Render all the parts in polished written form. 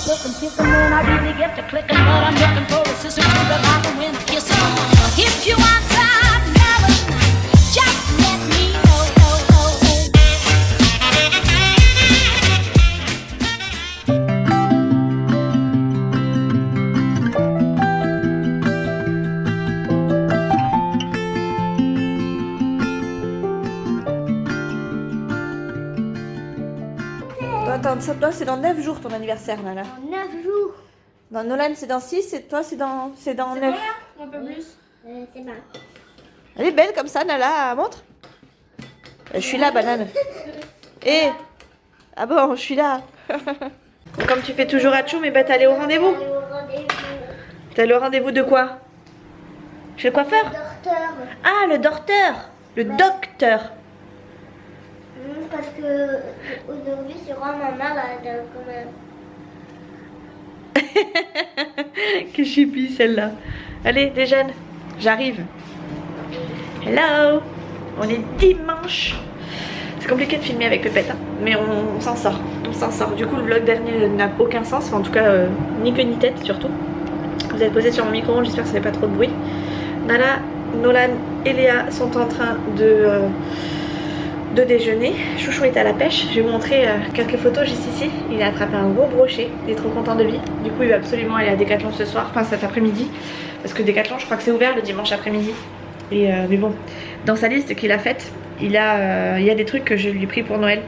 looking, picking when I really get to clicking, but I'm looking for a sister to the light and when I kiss her. If you want some melon, just let me know. Toi, c'est dans 9 jours ton anniversaire, Nala. En 9 jours. Dans Nolan, c'est dans 6 et toi, c'est dans 9. C'est bon là, un peu plus. C'est bon. Elle est belle comme ça, Nala, montre. Je suis là, banane. Et ah bon, je suis là. Comme tu fais toujours à Tchou, mais bah t'es allé au rendez-vous. T'es allé au rendez-vous de quoi? Chez le coiffeur? Docteur. Ah, le docteur. Le docteur. Parce que aujourd'hui, c'est vraiment malade quand même. Que chipie celle-là. Allez, déjeune. J'arrive. Hello. On est dimanche. C'est compliqué de filmer avec Pépette, hein, mais on s'en sort. On s'en sort. Du coup, le vlog dernier n'a aucun sens. Enfin, en tout cas, ni queue ni tête surtout. Vous êtes posé sur mon micro-ondes. J'espère que ça fait pas trop de bruit. Nala, Nolan et Léa sont en train de déjeuner. Chouchou est à la pêche. Je vais vous montrer quelques photos juste ici. Il a attrapé un gros brochet. Il est trop content de lui. Du coup, il va absolument aller à Decathlon ce soir, enfin cet après-midi. Parce que Decathlon, je crois que c'est ouvert le dimanche après-midi. Et mais bon, dans sa liste qu'il a faite, il y a des trucs que je lui ai pris pour Noël.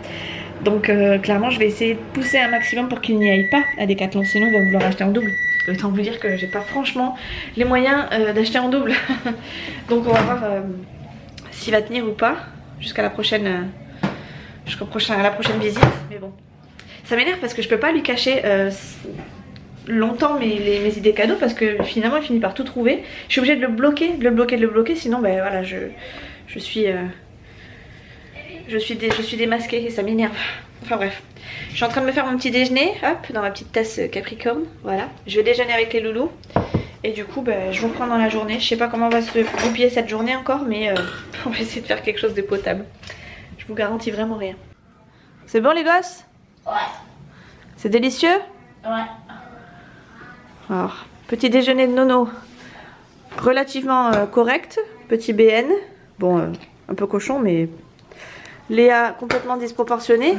Donc clairement, je vais essayer de pousser un maximum pour qu'il n'y aille pas à Decathlon. Sinon, il va vouloir acheter en double. Autant vous dire que j'ai pas franchement les moyens d'acheter en double. Donc on va voir s'il va tenir ou pas. Jusqu'à la prochaine visite, mais bon, ça m'énerve parce que je peux pas lui cacher longtemps mes idées cadeaux parce que finalement il finit par tout trouver. Je suis obligée de le bloquer, sinon ben voilà, je suis démasquée et ça m'énerve. Enfin bref, je suis en train de me faire mon petit déjeuner, hop, dans ma petite tasse Capricorne, voilà. Je vais déjeuner avec les loulous. Et du coup, bah, je vous reprends dans la journée. Je sais pas comment va se goupiller cette journée encore, mais on va essayer de faire quelque chose de potable. Je vous garantis vraiment rien. C'est bon les gosses? Ouais. C'est délicieux? Ouais. Alors, petit déjeuner de Nono. Relativement correct. Petit BN. Bon, un peu cochon, mais... Léa complètement disproportionnée.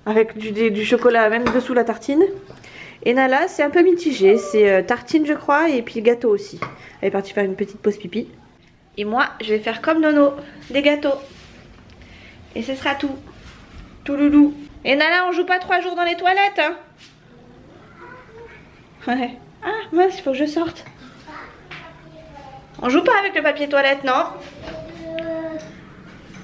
Avec du chocolat même dessous la tartine. Et Nala, c'est un peu mitigé, c'est tartine je crois et puis gâteau aussi. Elle est partie faire une petite pause pipi. Et moi, je vais faire comme Nono, des gâteaux. Et ce sera tout. Tout loulou. Et Nala, on joue pas 3 jours dans les toilettes, hein? Ouais. Ah mince, il faut que je sorte. On joue pas avec le papier toilette, non?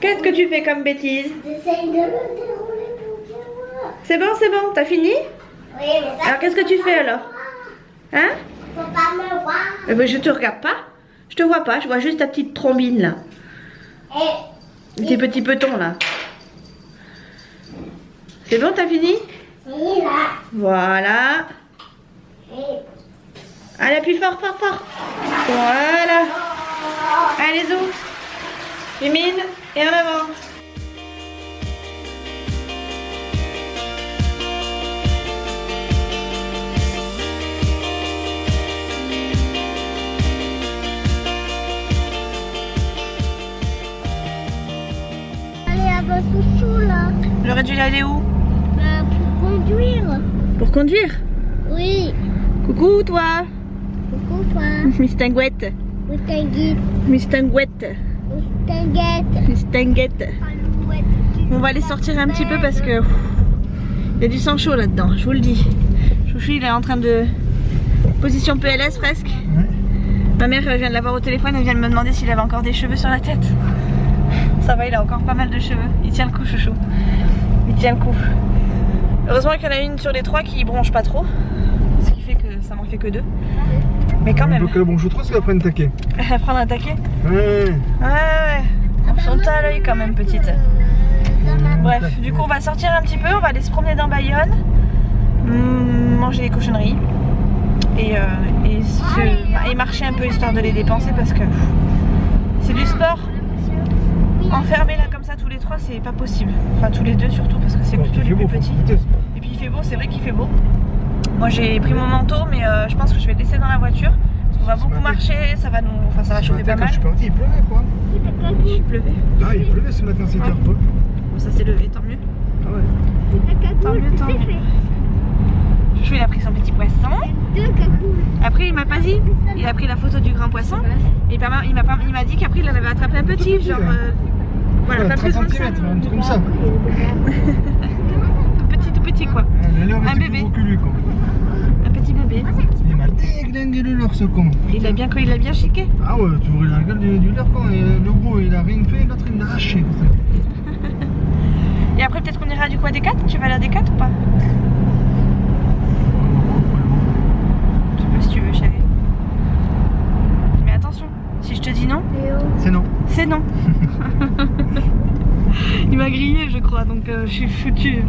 Qu'est-ce que tu fais comme bêtise? J'essaye de me dérouler pour bien voir. C'est bon, t'as fini? Oui, mais ça... Alors qu'est-ce que tu fais alors? Hein? Faut pas me voir. Eh ben, je te regarde pas. Je te vois pas, je vois juste ta petite trombine là. Et Tes petits petons là. C'est bon, t'as fini? oui, là. Voilà. Et... Allez, appuie fort. Voilà. Allez, zoom. Lumine et en avant. Allez, à votre chouchou là. J'aurais dû aller où? Pour conduire. Pour conduire? Oui. Coucou toi. Coucou toi. Mistinguette. Mustangouette. Mistinguette. Mustangette. Mistinguette. Alouette. On va aller sortir un petit peu parce que il y a du sang chaud là-dedans, je vous le dis. Chouchou il est en train de position PLS presque. Ma mère vient de l'avoir au téléphone, elle vient de me demander s'il avait encore des cheveux sur la tête. Ça va, il a encore pas mal de cheveux. Il tient le coup Chouchou. Il tient le coup. Heureusement qu'il y en a une sur les 3 qui bronche pas trop. Ce qui fait que ça m'en fait que 2. Mais quand même. Donc la bronche trop, ça va prendre un taquet. Prendre un taquet. Ouais. Ouais. On sont à l'œil quand même petite. Bref, du coup on va sortir un petit peu, on va aller se promener dans Bayonne, manger des cochonneries et marcher un peu histoire de les dépenser parce que c'est du sport. Enfermés là comme ça tous les 3 c'est pas possible. Enfin tous les 2 surtout parce que c'est plutôt les plus petits. Et puis il fait beau, c'est vrai qu'il fait beau. Moi j'ai pris mon manteau, mais je pense que je vais le laisser dans la voiture. Parce qu'on va beaucoup marcher, ça va nous. Enfin, ça va chauffer pas mal. Quand je suis parti, il pleuvait quoi. Il pleuvait. Ah, il pleuvait ce matin, c'était un peu. Bon, ça s'est levé, tant mieux. Ah ouais. Tant mieux, tant mieux. Chouchou il a pris son petit poisson. Après il m'a pas dit. Il a pris la photo du grand poisson. Et il m'a dit qu'après il en avait attrapé un petit, genre. Voilà, pas 3 plus de ça. cm, un truc comme ça. Tout petit quoi. Un bébé. Un petit bébé. Il m'a déglingué le leurre ce con. Il a bien chiqué. Ah ouais, tu vois la gueule du leurre con. Et le gros il a rien fait, l'autre il l'a arraché. Et après peut-être qu'on ira du coup à Decat. Tu vas aller à Decat ou pas? Je sais pas si tu veux chérie. Mais attention, si je te dis non, C'est non. c'est non. Il m'a grillé je crois, donc je suis foutue.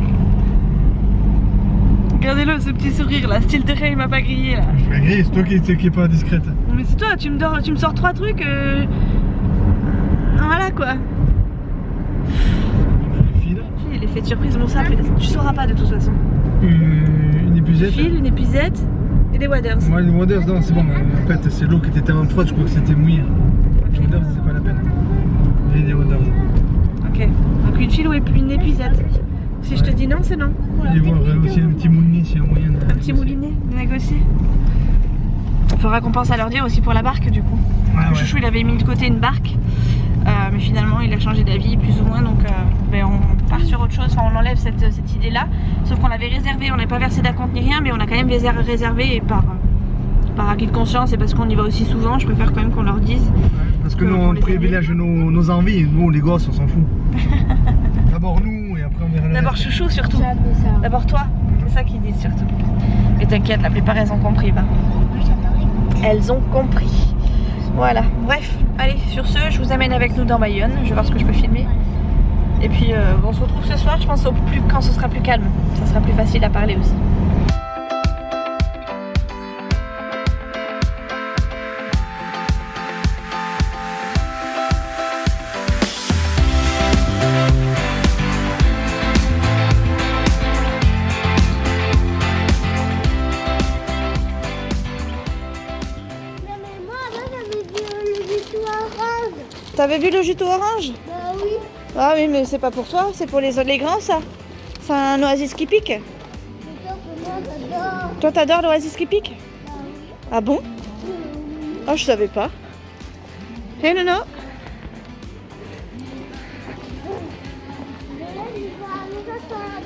Regardez-le, ce petit sourire là, style de rêve, il m'a pas grillé là. Je m'ai grillé, c'est toi qui est pas discrète. Mais c'est toi, tu me sors 3 trucs. Voilà quoi. Fil. Il est fait de surprise, bon ça, tu sauras pas de toute façon. Une épuisette. Fil, une épuisette et des waders. Moi, les Waders, non, c'est bon. En fait, c'est l'eau qui était tellement froide, je crois que c'était mouillé. Les Waders, c'est pas la peine. J'ai des Waders. Ok, donc une file ou une épuisette. Si je te dis non, c'est non. Et voir aussi un petit moulinet s'il y a moyen. Un petit moulinet de négocier. Il faudra qu'on pense à leur dire aussi pour la barque du coup. Ouais, ouais. Chouchou il avait mis de côté une barque, mais finalement il a changé d'avis plus ou moins, donc on part sur autre chose, enfin on enlève cette idée là. Sauf qu'on l'avait réservé, on n'a pas versé d'acompte ni rien, mais on a quand même réservé et par acquis de conscience et parce qu'on y va aussi souvent, je préfère quand même qu'on leur dise. Parce que nous on privilège nos envies, nous les gosses on s'en fout. D'abord nous et après on verra le D'abord reste. Chouchou surtout, d'abord toi, c'est ça qu'ils disent surtout. Mais t'inquiète, la plupart elles ont compris. Bah. Elles ont compris. Voilà, bref, allez, sur ce, je vous amène avec nous dans Bayonne, je vais voir ce que je peux filmer. Et puis on se retrouve ce soir, je pense quand ce sera plus calme, ça sera plus facile à parler aussi. T'avais vu le jus orange? Bah oui. Ah oui, mais c'est pas pour toi, c'est pour les grands ça. C'est un oasis qui pique. C'est sûr que moi j'adore. Toi t'adores l'oasis qui pique? Bah oui. Ah bon? Oh je savais pas. Hé Nono? Mais là il va nous attendre.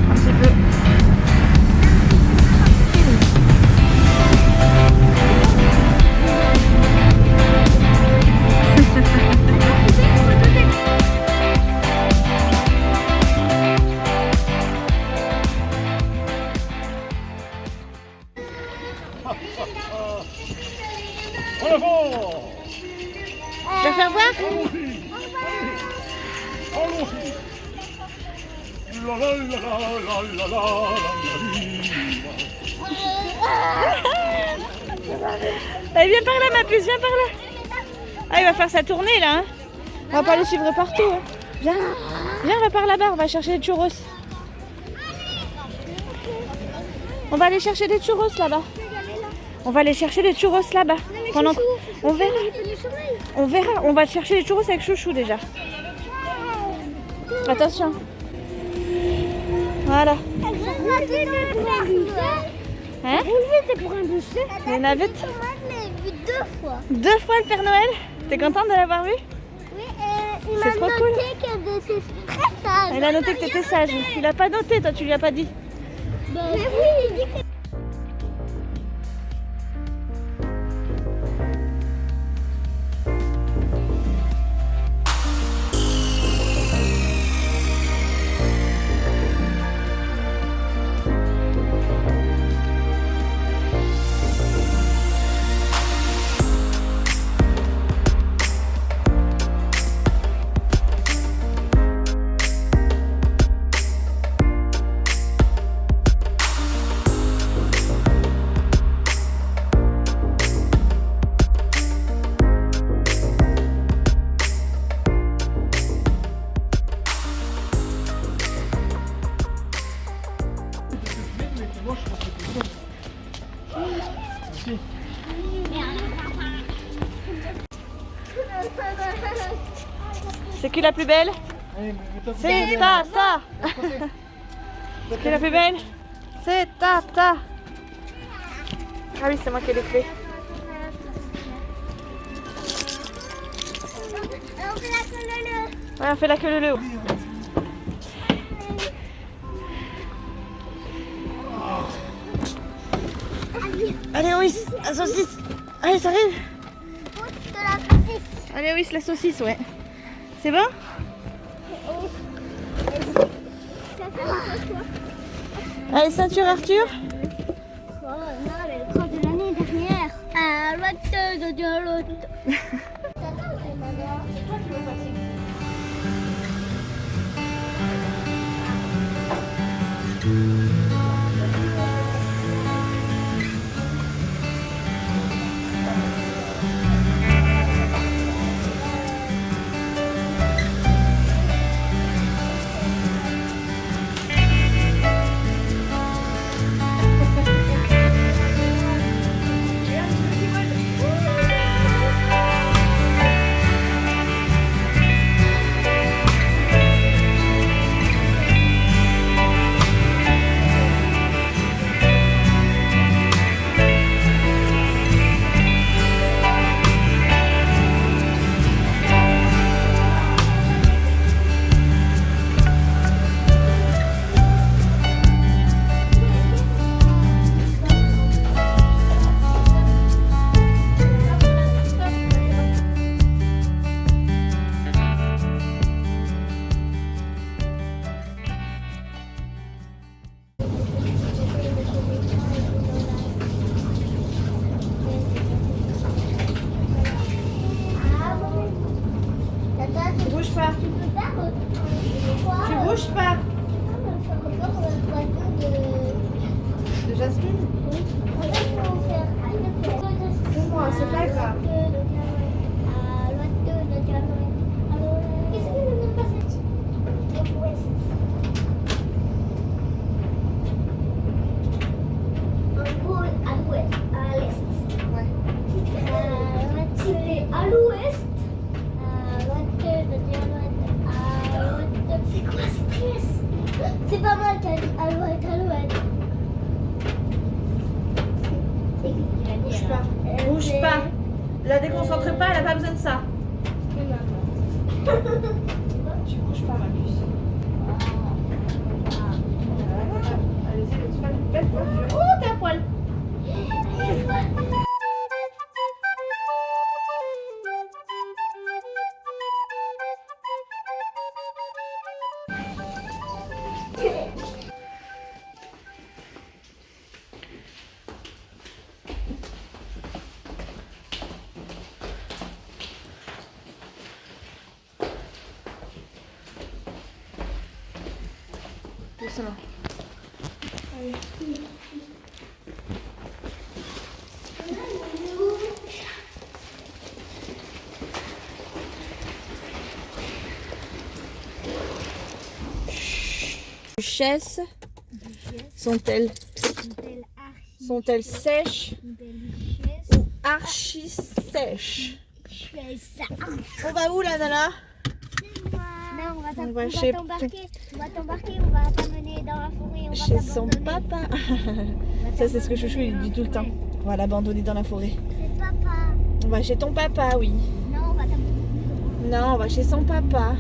Un petit peu. Tu vas faire voir? Allez, viens par là ma puce, viens par là. Ah il va faire sa tournée là hein. On va pas les suivre partout hein. Viens, viens, on va par là-bas, on va chercher des churros. On va aller chercher des churros là-bas. On va aller chercher des churros là-bas. Pendant on verra. On verra, on va chercher les churros avec Chouchou déjà. Attention. Voilà. Hein? C'était pour un bûcher. Les navettes. Moi je l'ai vu 2 fois. 2 fois le Père Noël. T'es contente de l'avoir vu? Oui, il C'est m'a trop cool. noté qu'elle était très sage. Il a noté que t'étais sage. Il a pas noté, toi tu lui as pas dit. Mais oui, il dit que aussi. C'est qui la plus belle? Allez, mets-toi pour C'est regarder, Tata. C'est qui la plus belle? C'est Tata. Ah oui, c'est moi qui ai les clés. Ouais, on fait la queue leu. Allez, oui, la saucisse. Allez, ça arrive. Allez, oui, la saucisse, ouais. C'est bon? Allez, ceinture Arthur. Oh non, mais le prof de l'année dernière. Ah, l'autre de dialogue. Tu bouges pas. Tu bouges pas. De Jasmine? C'est moi, c'est pas grave. Qu'est-ce que ne pas cette à l'ouest, à l'est. Ouais. À l'ouest. C'est quoi ce pièce? C'est pas mal qu'à l'ouest, à l'ouest. Bouge pas. Bouge pas. La déconcentre pas, elle a pas besoin de ça. Tu bouges pas, ma puce. Allez-y, tu fais une belle coiffure. Oh, t'es à poil. Doucement. Allez. Duchesse, sont-elles sèches ou archi sèches? On va où là, Nana? Non, On va chez- t'embarquer. On va t'embarquer, on va t'amener dans la forêt. On va Chez son t'abandonner. papa. Ça, c'est ce que Chouchou il dit tout le temps. On va l'abandonner dans la forêt. C'est papa. On va chez ton papa, oui. Non, on va t'abandonner. Non, on va chez son papa.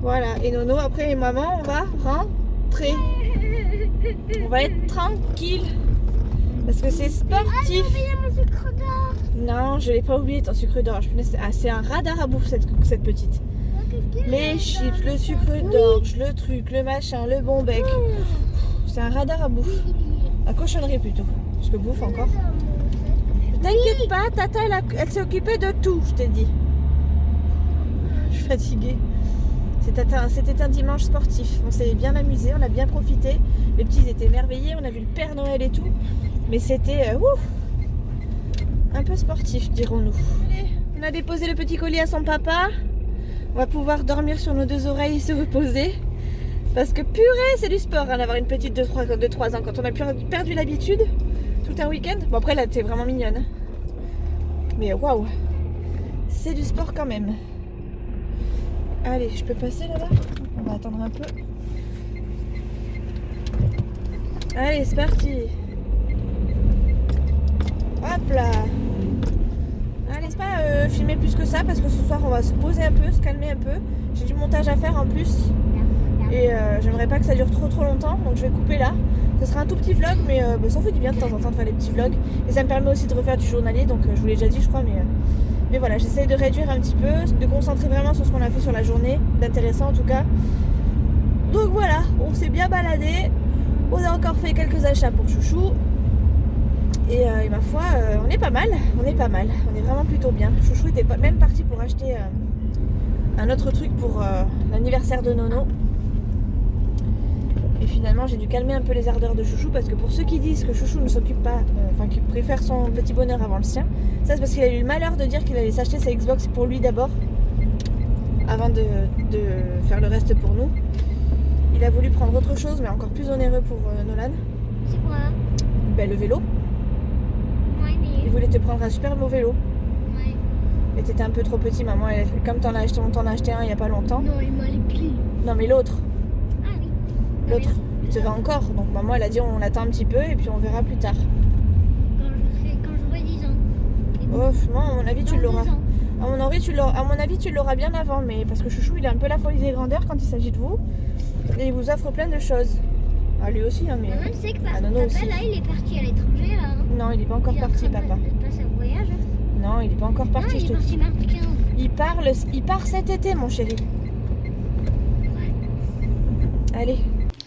Voilà. Et Nono, après, et maman, on va rentrer. On va être tranquille. Parce que c'est sportif. Oubliez mon sucre d'or. Non, je l'ai pas oublié ton sucre d'orge. Punaise, c'est un radar à bouffe cette petite. Les chips, le sucre d'orge, le truc, le machin, le bon bec. C'est un radar à bouffe. À cochonnerie plutôt. Parce que bouffe encore. T'inquiète pas, Tata elle s'est occupée de tout, je t'ai dit. Je suis fatiguée. C'était un dimanche sportif. On s'est bien amusé, on a bien profité. Les petits étaient émerveillés, on a vu le Père Noël et tout. Mais c'était un peu sportif, dirons-nous. On a déposé le petit colis à son papa. On va pouvoir dormir sur nos deux oreilles et se reposer. Parce que purée, c'est du sport hein, d'avoir une petite de 3 ans. Quand on a perdu l'habitude, tout un week-end. Bon après là t'es vraiment mignonne. Mais waouh, c'est du sport quand même. Allez, je peux passer là-bas? On va attendre un peu. Allez, c'est parti. Hop là. Allez, c'est pas filmer plus que ça parce que ce soir on va se poser un peu, se calmer un peu. J'ai du montage à faire en plus. Et j'aimerais pas que ça dure trop longtemps, donc je vais couper là. Ce sera un tout petit vlog, mais ça fait du bien de temps en temps de faire des petits vlogs. Et ça me permet aussi de refaire du journalier, donc je vous l'ai déjà dit je crois, mais voilà, j'essaye de réduire un petit peu, de concentrer vraiment sur ce qu'on a fait sur la journée, d'intéressant en tout cas. Donc voilà, on s'est bien baladé, on a encore fait quelques achats pour Chouchou. Et ma foi, on est pas mal, on est vraiment plutôt bien. Chouchou était même parti pour acheter un autre truc pour l'anniversaire de Nono. Et finalement j'ai dû calmer un peu les ardeurs de Chouchou parce que pour ceux qui disent que Chouchou ne s'occupe pas, qui préfère son petit bonheur avant le sien, ça c'est parce qu'il a eu le malheur de dire qu'il allait s'acheter sa Xbox pour lui d'abord, avant de faire le reste pour nous. Il a voulu prendre autre chose mais encore plus onéreux pour Nolan. C'est quoi? Ben, le vélo. Ouais, mais. Il voulait te prendre un super beau vélo. Ouais. Et t'étais un peu trop petit maman, comme t'en as acheté un il y a pas longtemps. Non, il m'a les plis. Non mais l'autre. Ah oui. L'autre, il te va encore. Donc maman elle a dit on attend un petit peu et puis on verra plus tard. Quand j'aurai 10 ans. Oh, moi à mon avis tu Dans l'auras. 2 ans. À mon avis tu l'auras bien avant, mais parce que Chouchou il a un peu la folie des grandeurs quand il s'agit de vous. Et il vous offre plein de choses. Ah lui aussi hein, mais. Maman sait que Ah, papa Nono aussi. là il est parti à l'étranger là. Hein. Non il est pas encore Il est en parti train de papa. passer un voyage. Hein. Non il est pas encore Ah, parti il je est te parti dis. mardi 15. Il part cet été mon chéri. Allez.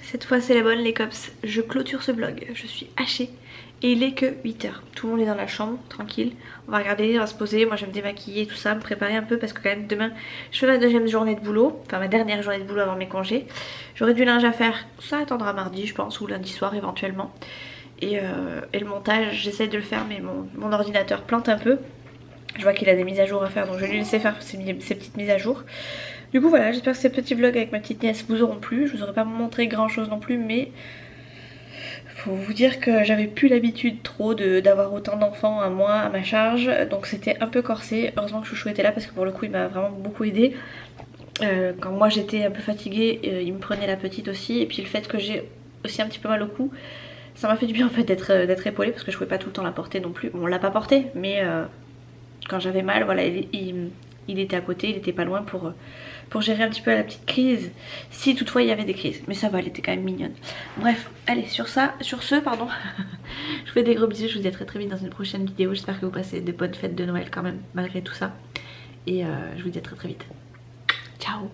Cette fois c'est la bonne les cops. Je clôture ce vlog. Je suis hachée. Et il est que 8h. Tout le monde est dans la chambre, tranquille. On va regarder, on va se poser. Moi je vais me démaquiller, tout ça, me préparer un peu parce que quand même demain je fais ma deuxième journée de boulot. Enfin ma dernière journée de boulot avant mes congés. J'aurai du linge à faire. Ça attendra mardi je pense ou lundi soir éventuellement. Et le montage, j'essaie de le faire mais mon ordinateur plante un peu. Je vois qu'il a des mises à jour à faire donc je vais lui laisser faire ses petites mises à jour. Du coup voilà, j'espère que ces petits vlogs avec ma petite nièce vous auront plu. Je vous aurais pas montré grand chose non plus mais faut vous dire que j'avais plus l'habitude trop d'avoir autant d'enfants à moi, à ma charge. Donc c'était un peu corsé. Heureusement que Chouchou était là parce que pour le coup il m'a vraiment beaucoup aidé. Quand moi j'étais un peu fatiguée, il me prenait la petite aussi. Et puis le fait que j'ai aussi un petit peu mal au cou, ça m'a fait du bien en fait d'être épaulée parce que je pouvais pas tout le temps la porter non plus. Bon, on l'a pas portée mais quand j'avais mal, voilà, il était à côté, il était pas loin pour gérer un petit peu la petite crise, si toutefois il y avait des crises. Mais ça va, elle était quand même mignonne. Bref, allez, sur ce, je vous fais des gros bisous, je vous dis à très vite dans une prochaine vidéo. J'espère que vous passez de bonnes fêtes de Noël quand même, malgré tout ça. Et je vous dis à très vite. Ciao.